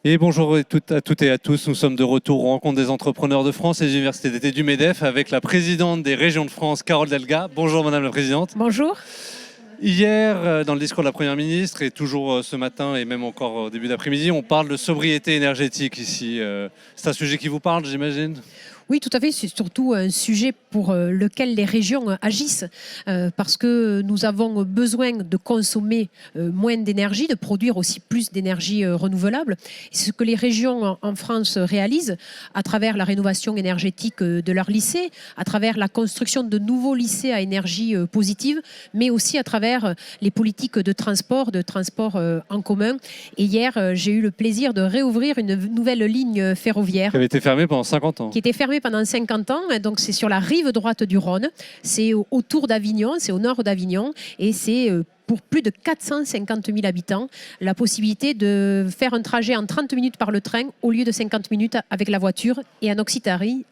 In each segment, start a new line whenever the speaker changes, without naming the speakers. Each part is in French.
Et bonjour à toutes et à tous, nous sommes de retour aux rencontres des entrepreneurs de France et des universités d'été du MEDEF avec la présidente des régions de France, Carole Delga. Bonjour Madame la Présidente.
Bonjour.
Hier, dans le discours de la Première ministre et toujours ce matin et même encore au début d'après-midi, on parle de sobriété énergétique ici. C'est un sujet qui vous parle, j'imagine ?
Oui, tout à fait. C'est surtout un sujet pour lequel les régions agissent parce que nous avons besoin de consommer moins d'énergie, de produire aussi plus d'énergie renouvelable. C'est ce que les régions en France réalisent à travers la rénovation énergétique de leurs lycées, à travers la construction de nouveaux lycées à énergie positive, mais aussi à travers les politiques de transport en commun. Et hier, j'ai eu le plaisir de réouvrir une nouvelle ligne ferroviaire.
Qui avait été fermée pendant 50 ans.
Qui était fermée pendant 50 ans. Donc, c'est sur la rive droite du Rhône. C'est autour d'Avignon, c'est au nord d'Avignon. Et c'est pour plus de 450 000 habitants, la possibilité de faire un trajet en 30 minutes par le train au lieu de 50 minutes avec la voiture. Et en Occitanie,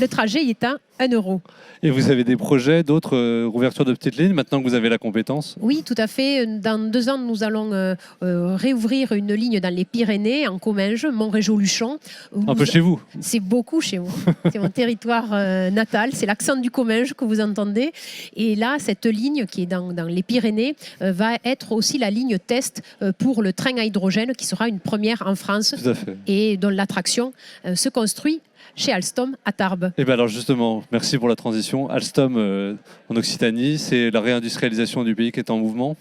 le trajet est à 1 euro.
Et vous avez des projets, d'autres ouvertures de petites lignes, maintenant que vous avez la compétence ?
Oui, tout à fait. Dans 2 ans, nous allons réouvrir une ligne dans les Pyrénées, en Comminges, Montrégeau-Luchon.
Un peu chez vous ?
C'est beaucoup chez moi. C'est mon territoire natal. C'est l'accent du Comminges que vous entendez. Et là, cette ligne qui est dans les Pyrénées va être aussi la ligne test pour le train à hydrogène qui sera une première en France.
Tout à fait.
Et dont l'attraction se construit chez Alstom à Tarbes.
Et bien alors justement, merci pour la transition. Alstom en Occitanie, c'est la réindustrialisation du pays qui est en mouvement ?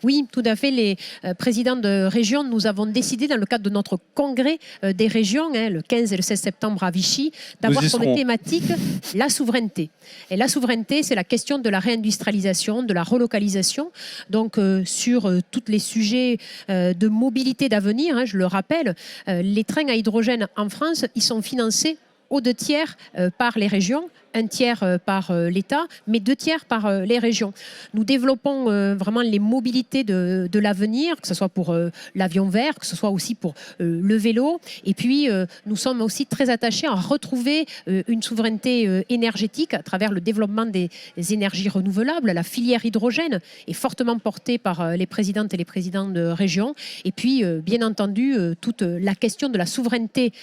Oui, tout à fait. Les présidents de région, nous avons décidé dans le cadre de notre congrès des régions, le 15 et le 16 septembre à Vichy, d'avoir comme thématique la souveraineté. Et la souveraineté, c'est la question de la réindustrialisation, de la relocalisation. Donc sur tous les sujets de mobilité d'avenir, je le rappelle, les trains à hydrogène en France, ils sont financés aux 2 tiers par les régions, 1 tiers par l'État, mais 2 tiers par les régions. Nous développons vraiment les mobilités de l'avenir, que ce soit pour l'avion vert, que ce soit aussi pour le vélo. Et puis, nous sommes aussi très attachés à retrouver une souveraineté énergétique à travers le développement des énergies renouvelables. La filière hydrogène est fortement portée par les présidentes et les présidents de région. Et puis, bien entendu, toute la question de la souveraineté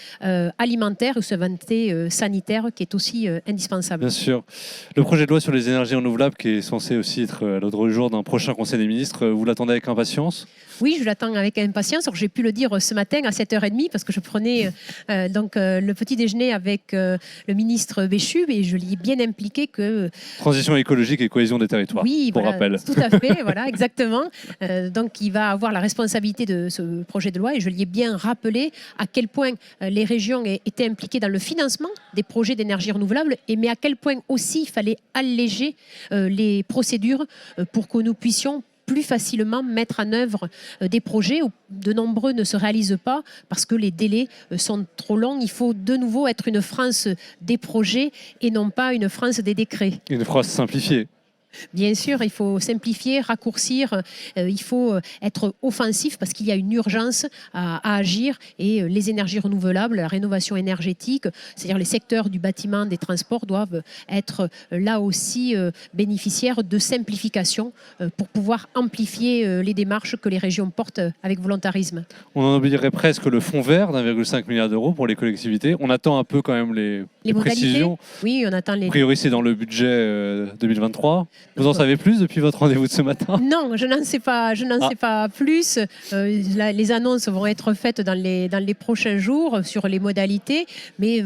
alimentaire et souveraineté sanitaire qui est aussi indispensable.
Bien sûr. Le projet de loi sur les énergies renouvelables qui est censé aussi être à l'ordre du jour d'un prochain Conseil des ministres, vous l'attendez avec impatience ?
Oui, je l'attends avec impatience. J'ai pu le dire ce matin à 7h30 parce que je prenais le petit déjeuner avec le ministre Béchu et je l'y ai bien impliqué que...
Transition écologique et cohésion des territoires,
oui,
pour
voilà,
rappel.
Tout à fait, voilà, exactement. Donc, il va avoir la responsabilité de ce projet de loi et je lui ai bien rappelé à quel point les régions étaient impliquées dans le financement des projets d'énergie renouvelable, mais à quel point aussi il fallait alléger les procédures pour que nous puissions plus facilement mettre en œuvre des projets où de nombreux ne se réalisent pas parce que les délais sont trop longs. Il faut de nouveau être une France des projets et non pas une France des décrets.
Une France simplifiée.
Bien sûr, il faut simplifier, raccourcir, il faut être offensif parce qu'il y a une urgence à agir et les énergies renouvelables, la rénovation énergétique, c'est-à-dire les secteurs du bâtiment, des transports doivent être là aussi bénéficiaires de simplification pour pouvoir amplifier les démarches que les régions portent avec volontarisme.
On en oublierait presque le fonds vert d'1,5 milliard d'euros pour les collectivités. On attend un peu quand même les précisions.
Oui, on attend les...
A priori, c'est dans le budget 2023. Vous en savez plus depuis votre rendez-vous de ce matin ?
Non, je n'en sais pas plus. Les annonces vont être faites dans les prochains jours sur les modalités, mais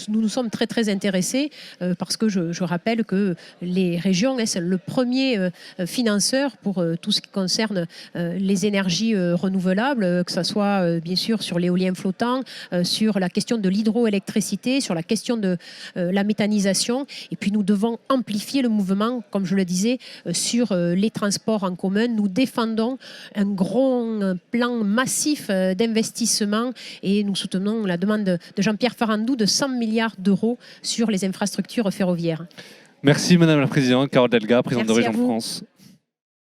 nous sommes très très intéressés parce que je rappelle que les régions sont le premier financeur pour tout ce qui concerne les énergies renouvelables, que ce soit bien sûr sur l'éolien flottant, sur la question de l'hydroélectricité, sur la question de la méthanisation. Et puis nous devons amplifier le mouvement, comme je le disais, sur les transports en commun. Nous défendons un gros plan massif d'investissement et nous soutenons la demande de Jean-Pierre Farandou de 100 milliards d'euros sur les infrastructures ferroviaires.
Merci Madame la Présidente, Carole Delga, présidente de
Merci
Région de France.